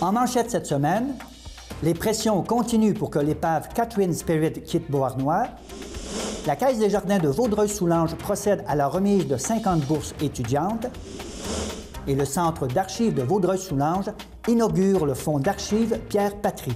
En manchette cette semaine, les pressions continuent pour que l'épave Catherine Spirit quitte Beauharnois. La Caisse des jardins de Vaudreuil-Soulanges procède à la remise de 50 bourses étudiantes. Et le Centre d'archives de Vaudreuil-Soulanges inaugure le fonds d'archives Pierre Patry.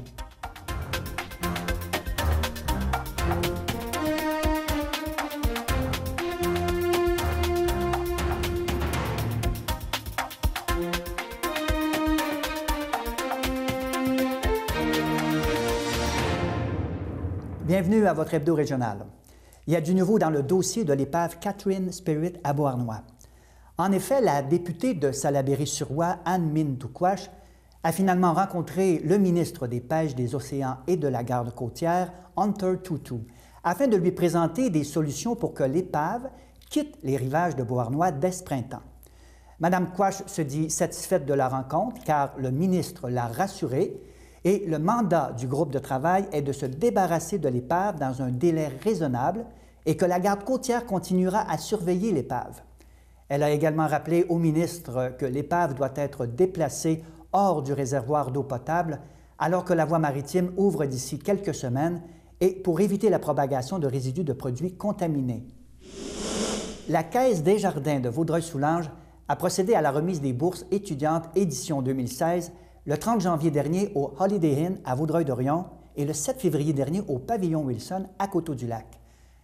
Bienvenue à votre hebdo régional. Il y a du nouveau dans le dossier de l'épave Catherine Spirit à Beauharnois. En effet, la députée de Salaberry-sur-Ouai, Anne-Mine Touquache, a finalement rencontré le ministre des Pêches, des Océans et de la Garde côtière, Hunter Tootoo, afin de lui présenter des solutions pour que l'épave quitte les rivages de Beauharnois dès ce printemps. Mme Touquache se dit satisfaite de la rencontre car le ministre l'a rassurée et le mandat du groupe de travail est de se débarrasser de l'épave dans un délai raisonnable et que la Garde côtière continuera à surveiller l'épave. Elle a également rappelé au ministre que l'épave doit être déplacée hors du réservoir d'eau potable alors que la voie maritime ouvre d'ici quelques semaines et pour éviter la propagation de résidus de produits contaminés. La Caisse des jardins de Vaudreuil-Soulanges a procédé à la remise des bourses étudiantes édition 2016 le 30 janvier dernier au Holiday Inn à Vaudreuil-Dorion et le 7 février dernier au Pavillon Wilson à Coteau-du-Lac.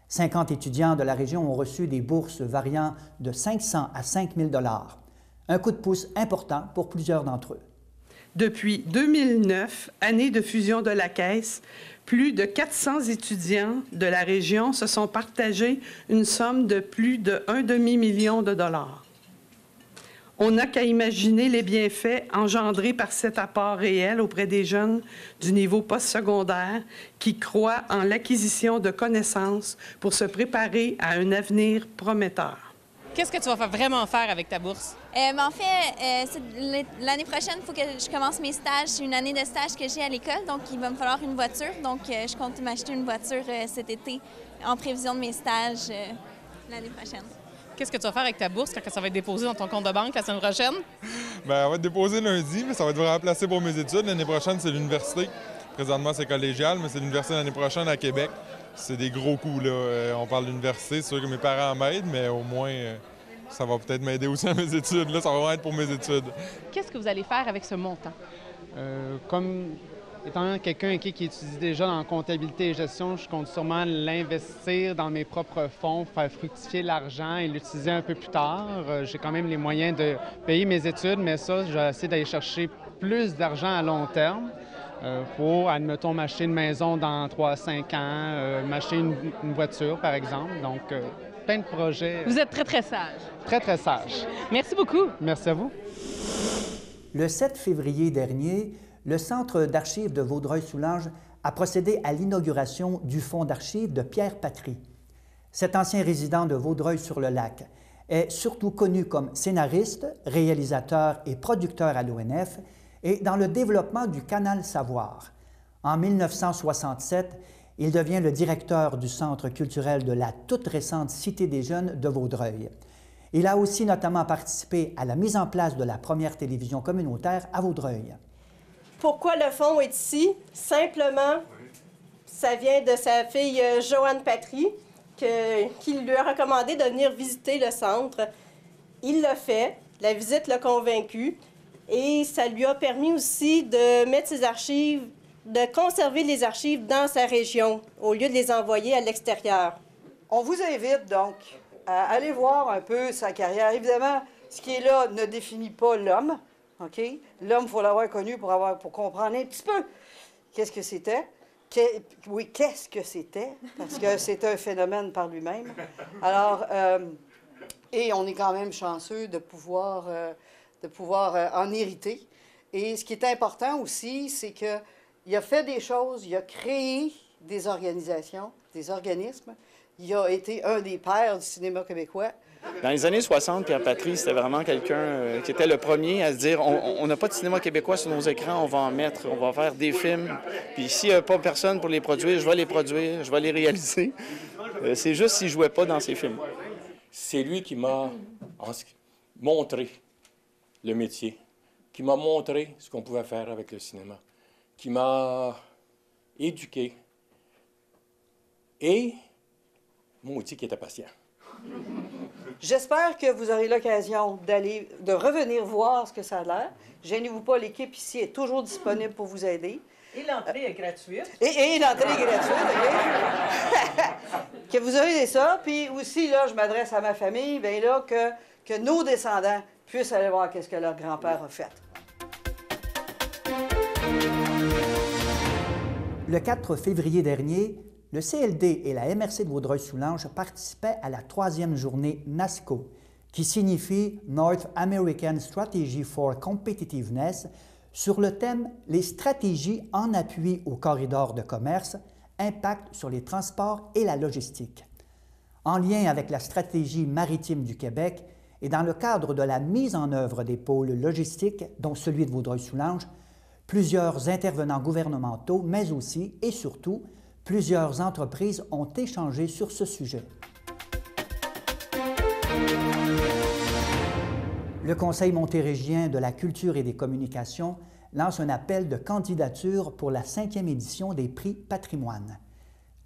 50 étudiants de la région ont reçu des bourses variant de 500 à 5 000 $. Un coup de pouce important pour plusieurs d'entre eux. Depuis 2009, année de fusion de la Caisse, plus de 400 étudiants de la région se sont partagés une somme de plus de $1,5 million. On n'a qu'à imaginer les bienfaits engendrés par cet apport réel auprès des jeunes du niveau postsecondaire qui croient en l'acquisition de connaissances pour se préparer à un avenir prometteur. Qu'est-ce que tu vas vraiment faire avec ta bourse? En fait, l'année prochaine, il faut que je commence mes stages. C'est une année de stage que j'ai à l'école, donc il va me falloir une voiture. Donc, je compte m'acheter une voiture cet été en prévision de mes stages l'année prochaine. Qu'est-ce que tu vas faire avec ta bourse quand ça va être déposé dans ton compte de banque la semaine prochaine? Bien, elle va être déposée lundi, mais ça va être vraiment placé pour mes études. L'année prochaine, c'est l'université. Présentement, c'est collégial, mais c'est l'université l'année prochaine à Québec. C'est des gros coups, là. On parle d'université, c'est sûr que mes parents m'aident, mais au moins, ça va peut-être m'aider aussi à mes études. Là, ça va vraiment être pour mes études. Qu'est-ce que vous allez faire avec ce montant? Comme étant quelqu'un qui étudie déjà en comptabilité et gestion, je compte sûrement l'investir dans mes propres fonds, faire fructifier l'argent et l'utiliser un peu plus tard. J'ai quand même les moyens de payer mes études, mais ça, je vais essayer d'aller chercher plus d'argent à long terme pour, admettons, m'acheter une maison dans 3-5 ans, m'acheter une voiture, par exemple. Donc, plein de projets. Vous êtes très, très sage. Très, très sage. Merci beaucoup. Merci à vous. Le 7 février dernier, le Centre d'archives de Vaudreuil-Soulanges a procédé à l'inauguration du fonds d'archives de Pierre Patry. Cet ancien résident de Vaudreuil-sur-le-Lac est surtout connu comme scénariste, réalisateur et producteur à l'ONF et dans le développement du Canal Savoir. En 1967, il devient le directeur du Centre culturel de la toute récente Cité des Jeunes de Vaudreuil. Il a aussi notamment participé à la mise en place de la première télévision communautaire à Vaudreuil. Pourquoi le fonds est ici? Simplement, ça vient de sa fille Joanne Patry, qui lui a recommandé de venir visiter le centre. Il l'a fait, la visite l'a convaincu, et ça lui a permis aussi de mettre ses archives, de conserver les archives dans sa région, au lieu de les envoyer à l'extérieur. On vous invite donc à aller voir un peu sa carrière. Évidemment, ce qui est là ne définit pas l'homme. OK? L'homme, il faut l'avoir connu pour comprendre un petit peu qu'est-ce que c'était. Oui, qu'est-ce que c'était? Parce que c'est un phénomène par lui-même. Alors, et on est quand même chanceux de pouvoir en hériter. Et ce qui est important aussi, c'est qu'il a fait des choses, il a créé des organisations, des organismes. Il a été un des pères du cinéma québécois. Dans les années 60, Pierre Patry, c'était vraiment quelqu'un qui était le premier à se dire on n'a pas de cinéma québécois sur nos écrans, on va en mettre, on va faire des films. Puis s'il n'y a pas personne pour les produire, je vais les produire, je vais les réaliser. C'est juste s'il ne jouait pas dans ces films. C'est lui qui m'a montré le métier, qui m'a montré ce qu'on pouvait faire avec le cinéma, qui m'a éduqué et maudit qui était patient. J'espère que vous aurez l'occasion de revenir voir ce que ça a l'air. Gênez-vous pas, l'équipe ici est toujours disponible pour vous aider. Et l'entrée est gratuite. Et l'entrée est gratuite, OK? Que vous aurez ça. Puis aussi, là, je m'adresse à ma famille, bien là, que nos descendants puissent aller voir qu'est-ce que leur grand-père a fait. Le 4 février dernier, le CLD et la MRC de Vaudreuil-Soulanges participaient à la 3e journée NASCO, qui signifie North American Strategy for Competitiveness, sur le thème « Les stratégies en appui au corridor de commerce, impact sur les transports et la logistique ». En lien avec la stratégie maritime du Québec et dans le cadre de la mise en œuvre des pôles logistiques, dont celui de Vaudreuil-Soulanges, plusieurs intervenants gouvernementaux, mais aussi et surtout, plusieurs entreprises ont échangé sur ce sujet. Le Conseil montérégien de la culture et des communications lance un appel de candidature pour la 5e édition des prix Patrimoine.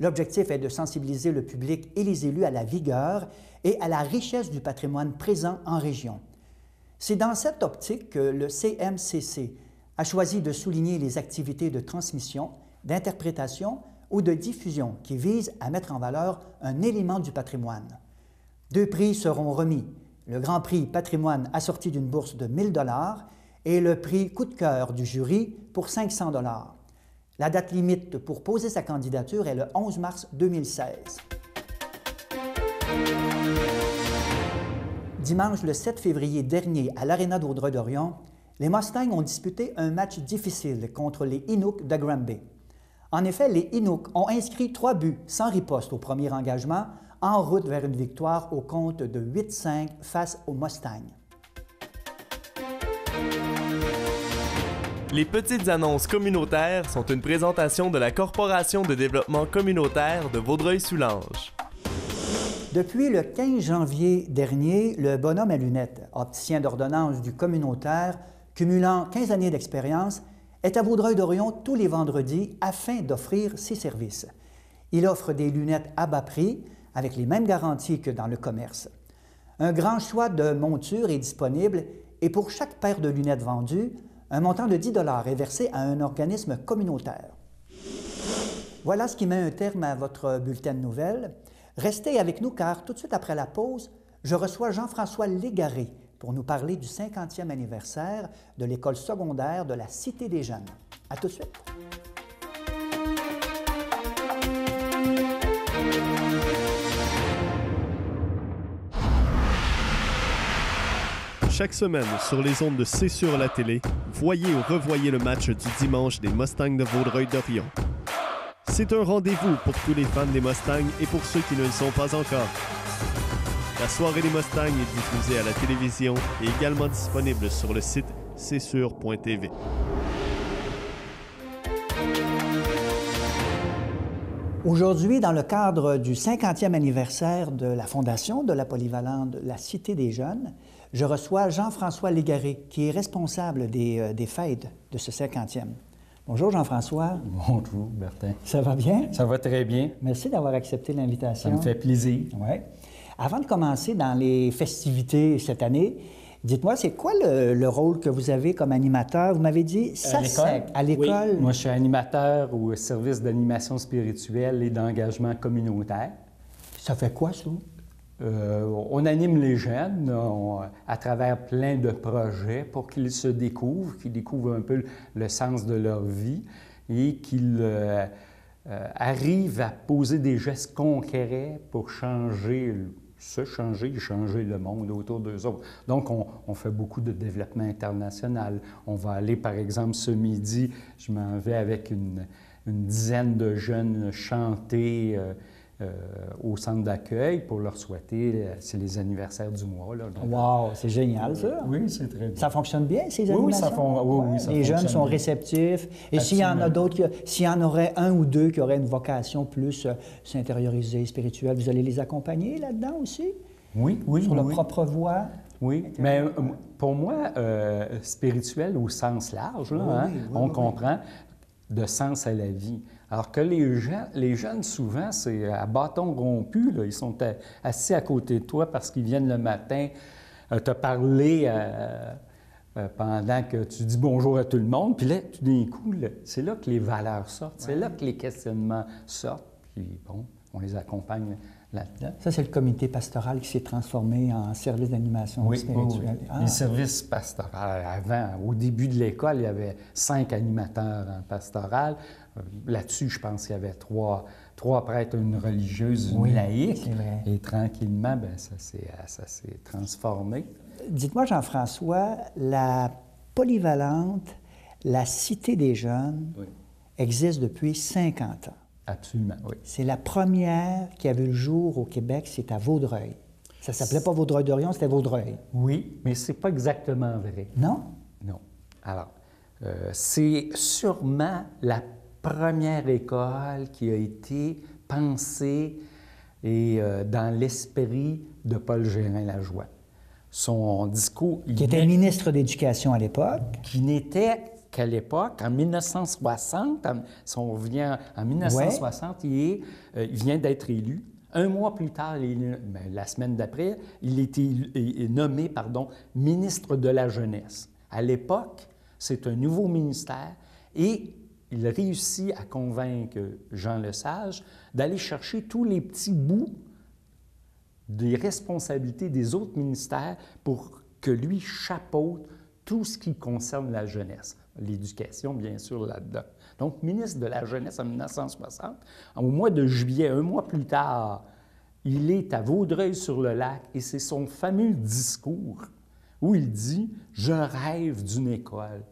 L'objectif est de sensibiliser le public et les élus à la vigueur et à la richesse du patrimoine présent en région. C'est dans cette optique que le CMCC a choisi de souligner les activités de transmission, d'interprétation ou de diffusion qui visent à mettre en valeur un élément du patrimoine. 2 prix seront remis. Le Grand Prix Patrimoine assorti d'une bourse de 1 000 $ et le prix Coup de cœur du jury pour 500 $. La date limite pour poser sa candidature est le 11 mars 2016. Dimanche le 7 février dernier, à l'Aréna de Vaudreuil-Dorion, les Mustangs ont disputé un match difficile contre les Inuks de Granby. En effet, les Inuks ont inscrit 3 buts sans riposte au premier engagement, en route vers une victoire au compte de 8-5 face aux Mustangs. Les petites annonces communautaires sont une présentation de la Corporation de développement communautaire de Vaudreuil-Soulanges. Depuis le 15 janvier dernier, le bonhomme à lunettes, opticien d'ordonnance du communautaire, cumulant 15 années d'expérience, est à Vaudreuil-Dorion tous les vendredis afin d'offrir ses services. Il offre des lunettes à bas prix, avec les mêmes garanties que dans le commerce. Un grand choix de montures est disponible et pour chaque paire de lunettes vendues, un montant de 10 $ est versé à un organisme communautaire. Voilà ce qui met un terme à votre bulletin de nouvelles. Restez avec nous car tout de suite après la pause, je reçois Jean-François Légaré pour nous parler du 50e anniversaire de l'école secondaire de la Cité des Jeunes. À tout de suite. Chaque semaine, sur les ondes de C'est sur la télé, voyez ou revoyez le match du dimanche des Mustangs de Vaudreuil-Dorion. C'est un rendez-vous pour tous les fans des Mustangs et pour ceux qui ne le sont pas encore. La soirée des Mustangs est diffusée à la télévision et également disponible sur le site csur.tv. Aujourd'hui, dans le cadre du 50e anniversaire de la fondation de la polyvalente de la Cité des Jeunes, je reçois Jean-François Légaré, qui est responsable des fêtes de ce 50e. Bonjour Jean-François. Bonjour Bertin. Ça va bien? Ça va très bien. Merci d'avoir accepté l'invitation. Ça me fait plaisir. Oui. Avant de commencer dans les festivités cette année, dites-moi, c'est quoi le rôle que vous avez comme animateur? Vous m'avez dit SASEC, à l'école? Oui. Moi, je suis animateur au service d'animation spirituelle et d'engagement communautaire. Ça fait quoi, ça? On anime les jeunes à travers plein de projets pour qu'ils se découvrent, qu'ils découvrent un peu le sens de leur vie et qu'ils arrivent à poser des gestes concrets pour changer le monde autour d'eux autres. Donc, on fait beaucoup de développement international. On va aller, par exemple, ce midi, je m'en vais avec une dizaine de jeunes chanter au centre d'accueil pour leur souhaiter, c'est les anniversaires du mois. Là, donc, wow, c'est génial, ça. Oui, c'est très bien. Ça fonctionne bien, ces animations? Oui, ça les jeunes sont réceptifs. Et s'il y en a d'autres, s'il y en aurait un ou deux qui auraient une vocation plus s'intérioriser, spirituelle, vous allez les accompagner là-dedans aussi? Oui. Sur leur propre voie? Oui, mais pour moi, spirituel au sens large, là, on comprend de sens à la vie. Alors que les jeunes, souvent, c'est à bâton rompu, là. Ils sont assis à côté de toi parce qu'ils viennent le matin te parler pendant que tu dis bonjour à tout le monde. Puis là, tout d'un coup, c'est là que les valeurs sortent, c'est là que les questionnements sortent. Puis bon, on les accompagne là-dedans. Ça, c'est le comité pastoral qui s'est transformé en service d'animation spirituelle. Oui. Les services pastoraux. Avant, au début de l'école, il y avait 5 animateurs en pastoral. Là-dessus, je pense qu'il y avait 3 prêtres, une religieuse, une laïque. Et tranquillement, bien, ça s'est transformé. Dites-moi, Jean-François, la polyvalente, la Cité des jeunes existe depuis 50 ans. Absolument, oui. C'est la première qui a vu le jour au Québec, c'est à Vaudreuil. Ça ne s'appelait pas Vaudreuil-Dorion, c'était Vaudreuil. Oui, mais c'est pas exactement vrai. Non? Non. Alors, c'est sûrement la première école qui a été pensée et dans l'esprit de Paul Gérin-Lajoie. Son discours... Qui était ministre d'Éducation à l'époque. Qui n'était qu'à l'époque, en 1960, si on revient en 1960, il vient d'être élu. Un mois plus tard, la semaine d'après, il était nommé ministre de la Jeunesse. À l'époque, c'est un nouveau ministère et il réussit à convaincre Jean Lesage d'aller chercher tous les petits bouts des responsabilités des autres ministères pour que lui chapeaute tout ce qui concerne la jeunesse. L'éducation, bien sûr, là-dedans. Donc, ministre de la Jeunesse en 1960, au mois de juillet, un mois plus tard, il est à Vaudreuil-sur-le-Lac et c'est son fameux discours où il dit « Je rêve d'une école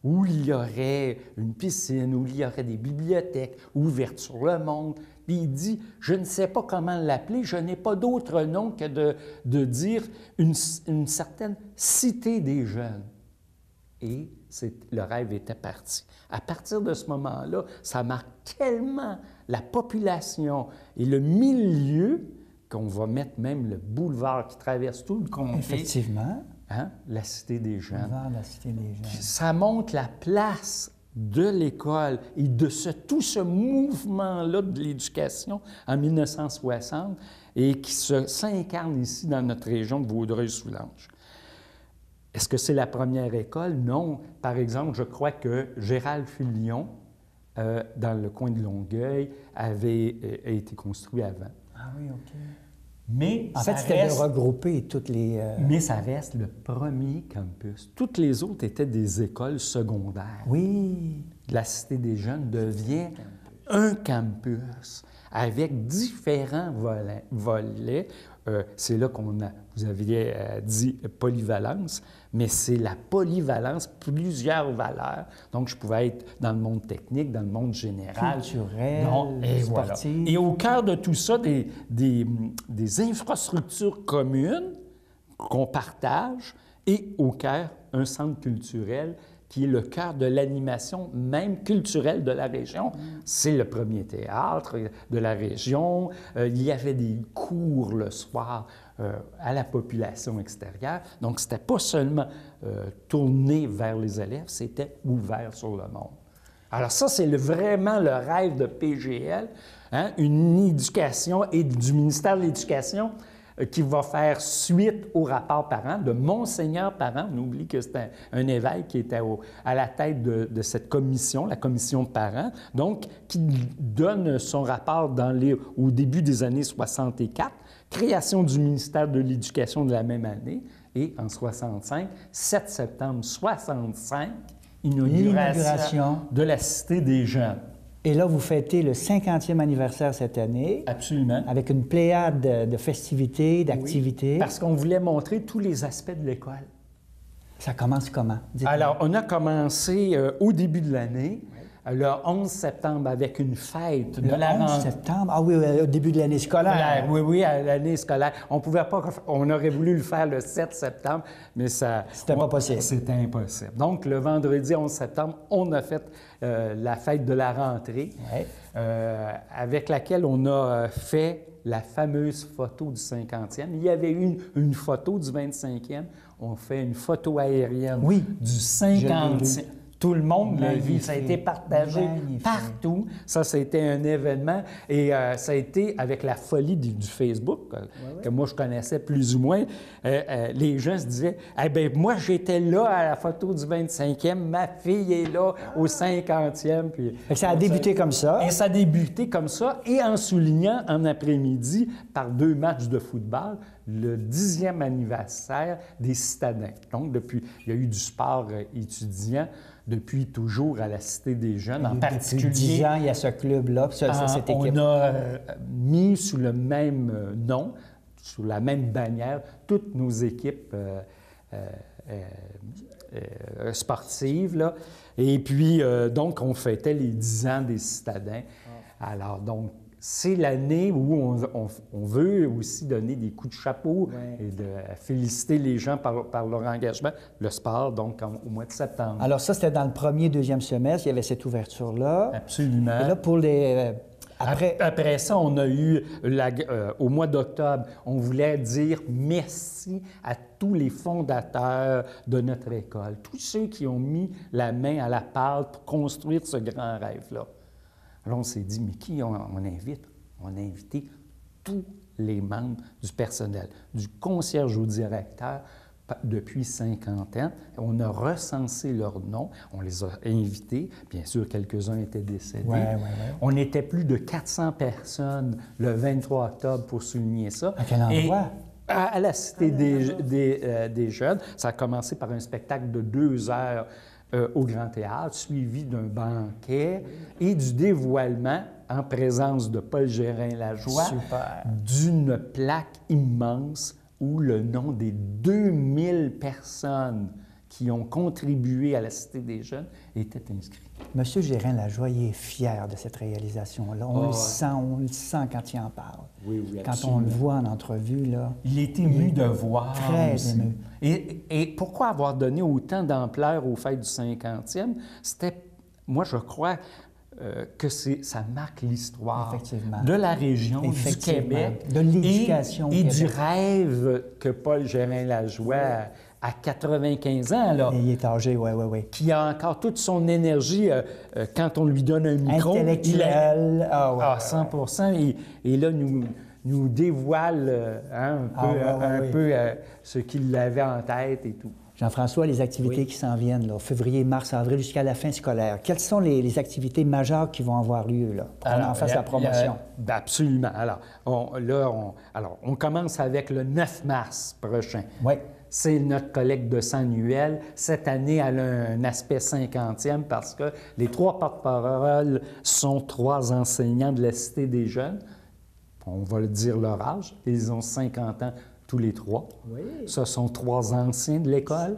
où il y aurait une piscine, où il y aurait des bibliothèques ouvertes sur le monde. » Puis il dit « Je ne sais pas comment l'appeler, je n'ai pas d'autre nom que de dire une certaine cité des jeunes. » Et le rêve était parti. À partir de ce moment-là, ça marque tellement la population et le milieu qu'on va mettre même le boulevard qui traverse tout le comté. Effectivement. Hein? La Cité des jeunes. Boulevard de la Cité des jeunes. Ça montre la place de l'école et de tout ce mouvement-là de l'éducation en 1960 et qui s'incarne ici dans notre région de Vaudreuil-Soulanges. Est-ce que c'est la première école? Non. Par exemple, je crois que Gérald Filion, dans le coin de Longueuil, a été construit avant. Ah oui, OK. Mais en fait, c'était de regrouper toutes les... Mais ça reste le premier campus. Toutes les autres étaient des écoles secondaires. Oui. La Cité des jeunes devient un campus avec différents volets. C'est là vous aviez dit polyvalence, mais c'est la polyvalence, plusieurs valeurs. Donc, je pouvais être dans le monde technique, dans le monde général. Culturel, sportif. Voilà. Et au cœur de tout ça, des infrastructures communes qu'on partage et au cœur, un centre culturel qui est le cœur de l'animation même culturelle de la région. C'est le premier théâtre de la région. Il y avait des cours le soir à la population extérieure. Donc, ce n'était pas seulement tourné vers les élèves, c'était ouvert sur le monde. Alors ça, c'est vraiment le rêve de PGL, hein? Une éducation et du ministère de l'Éducation qui va faire suite au rapport Parent de Monseigneur Parent. On oublie que c'était un évêque qui était à la tête de cette commission, la commission Parent, donc qui donne son rapport au début des années 64, création du ministère de l'Éducation de la même année, et en 65, 7 septembre 65, inauguration de la Cité des jeunes. Et là, vous fêtez le 50e anniversaire cette année. Absolument. Avec une pléiade de festivités, d'activités. Oui, parce qu'on voulait montrer tous les aspects de l'école. Ça commence comment? Alors, on a commencé au début de l'année le 11 septembre avec une fête de Le la 11 rentrée. septembre? Ah oui, au début de l'année scolaire. Oui, à l'année scolaire. On pouvait pas, on aurait voulu le faire le 7 septembre, mais ça... C'était pas possible. C'était impossible. Donc, le vendredi 11 septembre, on a fait la fête de la rentrée, avec laquelle on a fait la fameuse photo du 50e. Il y avait eu une photo du 25e. On fait une photo aérienne du 50e. Tout le monde l'a vu, ça a été partagé partout. Ça a été un événement et ça a été avec la folie du Facebook, que moi je connaissais plus ou moins. Les gens se disaient « Eh bien, moi j'étais là à la photo du 25e, ma fille est là au 50e. » Puis ça a débuté comme ça. Et ça a débuté comme ça, et en soulignant en après-midi, par 2 matchs de football, le 10e anniversaire des Citadins. Donc, depuis, il y a eu du sport étudiant depuis toujours à la Cité des Jeunes, en particulier. Depuis 10 ans, il y a ce club-là, cette équipe. On a mis sous le même nom, sous la même bannière, toutes nos équipes sportives, là. Et puis, donc, on fêtait les 10 ans des Citadins. Alors, donc, c'est l'année où on veut aussi donner des coups de chapeau et de féliciter les gens par leur engagement. Le sport, donc, au mois de septembre. Alors ça, c'était dans le premier, deuxième semestre, il y avait cette ouverture-là. Absolument. Et là, pour les... Après ça, on a eu, au mois d'octobre, on voulait dire merci à tous les fondateurs de notre école, tous ceux qui ont mis la main à la pâte pour construire ce grand rêve-là. Alors, on s'est dit, mais qui on invite? On a invité tous les membres du personnel, du concierge au directeur depuis 50 ans. On a recensé leurs noms, on les a invités. Bien sûr, quelques-uns étaient décédés. On était plus de 400 personnes le 23 octobre pour souligner ça. À quel endroit? À la Cité des Jeunes. Ça a commencé par un spectacle de 2 heures au Grand Théâtre, suivi d'un banquet et du dévoilement en présence de Paul Gérin-Lajoie d'une plaque immense où le nom des 2000 personnes qui ont contribué à la Cité des Jeunes était inscrit. Monsieur Gérin-Lajoie, il est fier de cette réalisation-là. On le sent quand il en parle. Oui, quand absolument. on le voit en entrevue, là. Il est ému de voir. Très aussi. ému. Et pourquoi avoir donné autant d'ampleur aux fêtes du 50e? C'était, moi, je crois que ça marque l'histoire de la région, du Québec, de l'éducation et du rêve que Paul Gérin-Lajoie à 95 ans, là, il est âgé, oui. Qui a encore toute son énergie quand on lui donne un micro. Intellectuel. 100%. Et là, nous dévoile un peu ce qu'il avait en tête et tout. Jean-François, les activités qui s'en viennent, là, février, mars, avril, jusqu'à la fin scolaire, quelles sont les activités majeures qui vont avoir lieu, là, pour qu'on en fasse la promotion? Absolument. Alors, on commence avec le 9 mars prochain. Oui. C'est notre collecte de sang annuel. Cette année, elle a un aspect 50e parce que les 3 porte-paroles sont 3 enseignants de la Cité des Jeunes. On va le dire leur âge. Ils ont 50 ans tous les 3. Oui. Ce sont 3 anciens de l'école.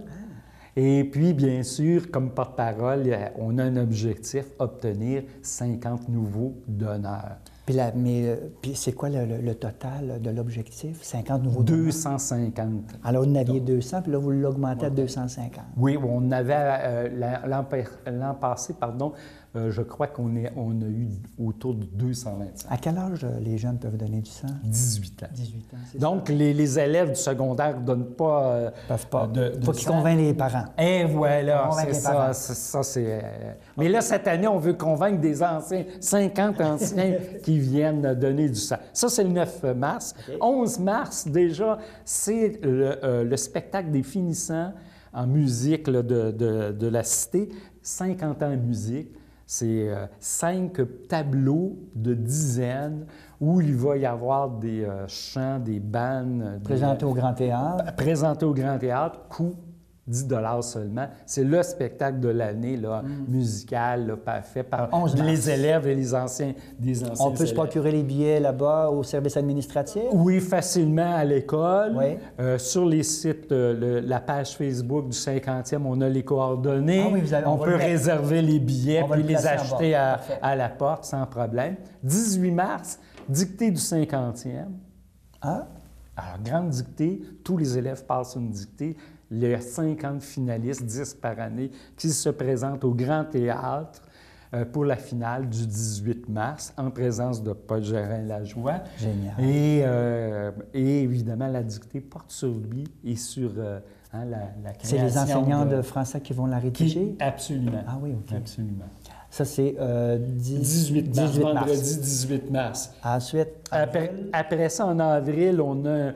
Et puis, bien sûr, comme porte-parole, on a un objectif, obtenir 50 nouveaux donneurs. Puis c'est quoi le total de l'objectif? 50 nouveaux donneurs? 250. Alors, vous en aviez 200, puis là, vous l'augmentez à 250. Oui, on avait l'an passé, je crois qu'on a eu autour de 225. À quel âge les jeunes peuvent donner du sang? 18 ans. 18 ans, c'est donc, les élèves du secondaire ne donnent pas... peuvent pas. Faut qu'ils convainquent les parents. Et voilà, c'est ça. Mais là, cette année, on veut convaincre des anciens, 50 anciens qui viennent donner du sang. Ça, c'est le 9 mars. Okay. 11 mars, déjà, c'est le spectacle des finissants en musique là, de la Cité. 50 ans de musique. C'est 5 tableaux de dizaines où il va y avoir des chants, des bands. Présentés au Grand Théâtre. Présentés au Grand Théâtre, coups 10 $ seulement. C'est le spectacle de l'année là, musical là, fait par les élèves et les anciens On peut se élèves. procurer les billets là-bas au service administratif? Oui, facilement à l'école. Oui. Sur les sites, la page Facebook du 50e, on a les coordonnées. Ah oui, on peut réserver les billets puis les placer en acheter bas. à la porte sans problème. 18 mars, dictée du 50e. Ah. Alors, grande dictée, tous les élèves passent une dictée. Il y a 50 finalistes, 10 par année, qui se présentent au Grand Théâtre pour la finale du 18 mars, en présence de Paul Gérin-Lajoie. Génial. Et évidemment, la dictée porte sur lui et sur la création. C'est les enseignants de français qui vont la rédiger? Absolument. Ah oui, OK. Absolument. Ça, c'est 18 mars, vendredi 18 mars. Ensuite, après ça, en avril, on a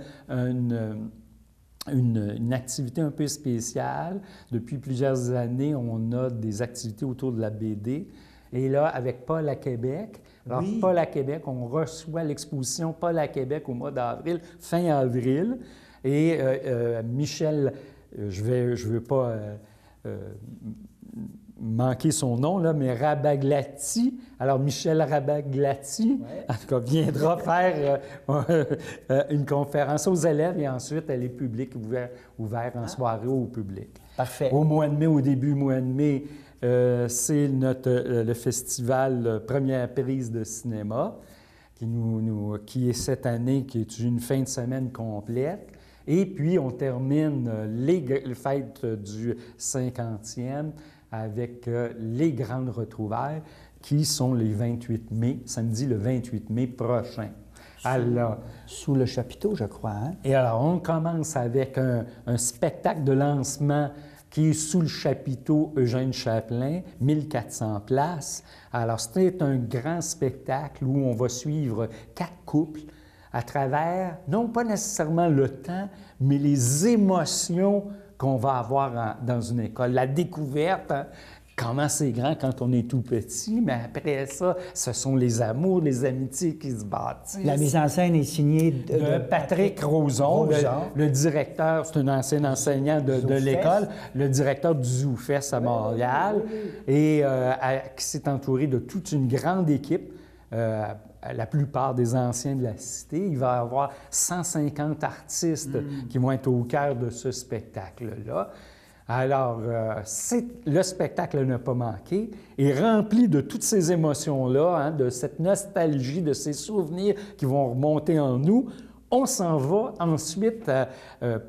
une activité un peu spéciale. Depuis plusieurs années, on a des activités autour de la BD. Et là, avec Paul à Québec, alors Paul à Québec, on reçoit l'exposition Paul à Québec au mois d'avril, fin avril. Et Michel, je veux pas manquer son nom, là, mais Rabaglati. Alors, Michel Rabaglati, en tout cas, viendra faire une conférence aux élèves et ensuite elle est publique, ouvert en soirée au public. Parfait. Au mois de mai, au début du mois de mai, c'est le festival Première prise de cinéma qui est cette année, qui est une fin de semaine complète. Et puis, on termine les fêtes du 50e avec les grandes retrouvailles qui sont les 28 mai, samedi le 28 mai prochain. Alors, sous le chapiteau, je crois. Hein? Et alors, on commence avec un spectacle de lancement qui est sous le chapiteau Eugène Chapelain, 1400 places. Alors, c'est un grand spectacle où on va suivre 4 couples à travers, non pas nécessairement le temps, mais les émotions qu'on va avoir dans une école. La découverte, hein, comment c'est grand quand on est tout petit, mais après ça, ce sont les amours, les amitiés qui se bâtissent. La mise en scène est signée de Patrick Roson, le directeur, c'est un ancien enseignant de l'école, le directeur du ZooFest à Montréal, et qui s'est entouré de toute une grande équipe. La plupart des anciens de la cité. Il va y avoir 150 artistes qui vont être au cœur de ce spectacle-là. Alors, le spectacle n'a pas manqué, est rempli de toutes ces émotions-là, hein, de cette nostalgie, de ces souvenirs qui vont remonter en nous. On s'en va ensuite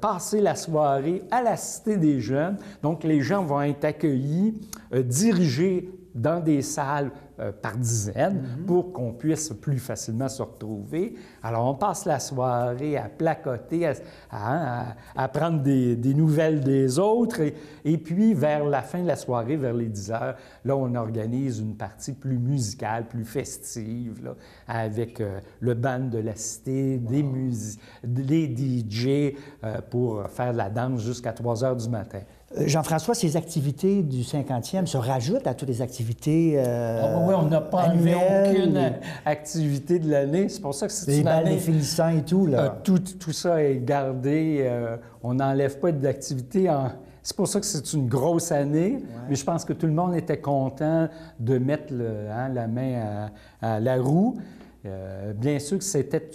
passer la soirée à la Cité des Jeunes. Donc, les gens vont être accueillis, dirigés dans des salles par dizaines pour qu'on puisse plus facilement se retrouver. Alors, on passe la soirée à placoter, à prendre des nouvelles des autres. Et puis, vers la fin de la soirée, vers les 10 heures, là, on organise une partie plus musicale, plus festive, là, avec le band de la Cité, les DJ pour faire de la danse jusqu'à 3 heures du matin. Jean-François, ces activités du 50e se rajoutent à toutes les activités oui, on n'a pas enlevé aucune activité de l'année. C'est pour ça que c'est une année... Les finissants et tout, là. Tout ça est gardé. On n'enlève pas d'activité. C'est pour ça que c'est une grosse année. Mais je pense que tout le monde était content de mettre la main à la roue. Bien sûr que c'était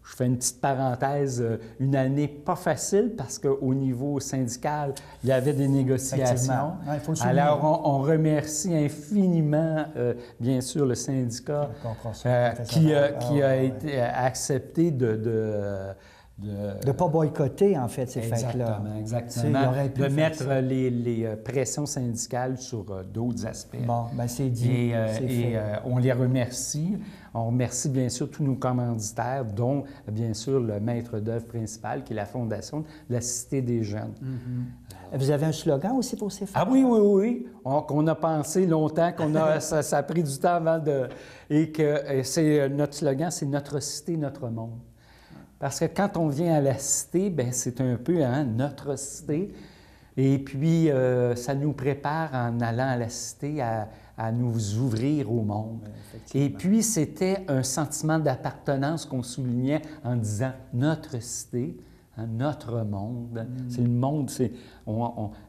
je fais une petite parenthèse, une année pas facile parce qu'au niveau syndical, il y avait des négociations. Ouais, faut le souligner. Alors, on remercie infiniment, bien sûr, le syndicat qui a été accepté de ne pas boycotter, en fait, ces fêtes-là. Exactement. De mettre les pressions syndicales sur d'autres aspects. Bon, bien, c'est dit. Et on les remercie. On remercie bien sûr tous nos commanditaires, dont bien sûr le maître d'œuvre principal, qui est la Fondation de la Cité des Jeunes. Vous avez un slogan aussi pour ces fêtes? Ah oui. Qu'on a pensé longtemps, ça a pris du temps avant de... Et que notre slogan, c'est « Notre cité, notre monde ». Parce que quand on vient à la cité, bien, c'est un peu notre cité. Et puis, ça nous prépare en allant à la cité à nous ouvrir au monde. Et puis, c'était un sentiment d'appartenance qu'on soulignait en disant « notre cité ». hein, notre monde. C'est le monde,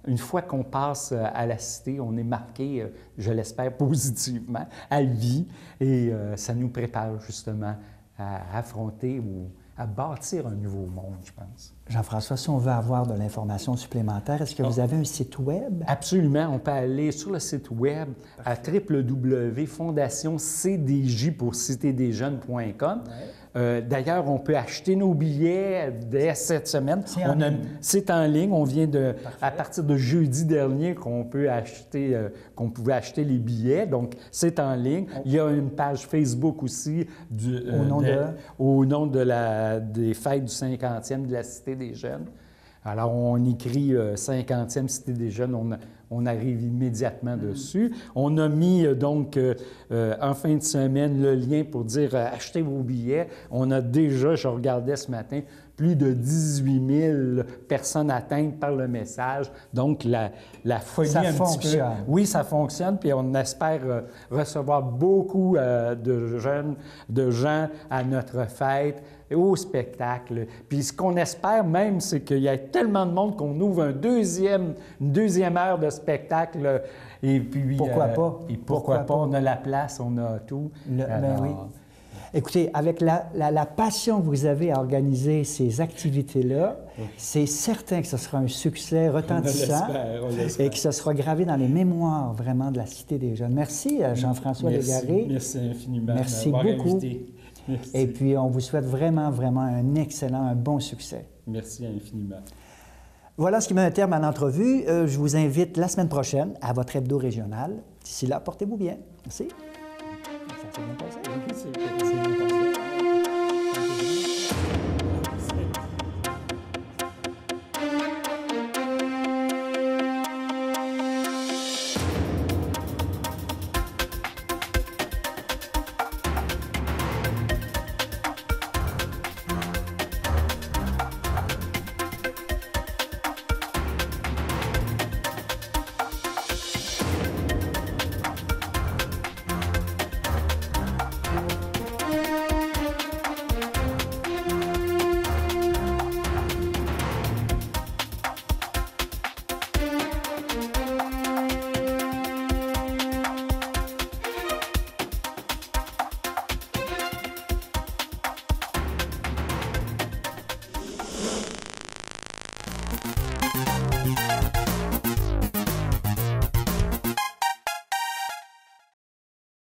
une fois qu'on passe à la cité, on est marqué, je l'espère, positivement à vie et ça nous prépare justement à affronter ou à bâtir un nouveau monde, je pense. Jean-François, si on veut avoir de l'information supplémentaire, est-ce que vous avez un site web? Absolument. On peut aller sur le site web à www.fondationcdj pour citedesjeunes.com. D'ailleurs, on peut acheter nos billets dès cette semaine. C'est en ligne. On vient à partir de jeudi dernier qu'on pouvait acheter les billets. Donc, c'est en ligne. Il y a une page Facebook aussi au nom des fêtes du 50e de la Cité des Jeunes. Alors, on écrit 50e Cité des Jeunes, on arrive immédiatement dessus. On a mis, donc, en fin de semaine, le lien pour dire achetez vos billets. On a déjà, je regardais ce matin, plus de 18 000 personnes atteintes par le message. Donc, la folie ça un fonctionne. petit peu. Oui, ça fonctionne, puis on espère recevoir beaucoup de gens à notre fête, au spectacle. Puis ce qu'on espère même, c'est qu'il y a tellement de monde qu'on ouvre une deuxième heure de spectacle. Et puis, pourquoi pas? Et pourquoi pas? On a la place, on a tout. Oui. Écoutez, avec la passion que vous avez à organiser ces activités-là, c'est certain que ce sera un succès retentissant on l'espère. et que ce sera gravé dans les mémoires vraiment de la Cité des Jeunes. Merci Jean-François Légaré. Merci infiniment. Merci beaucoup. Merci. Et puis, on vous souhaite vraiment un bon succès. Merci infiniment. Voilà ce qui met un terme à l'entrevue. Je vous invite la semaine prochaine à votre hebdo régional. D'ici là, portez-vous bien. Merci. Ça s'est bien passé.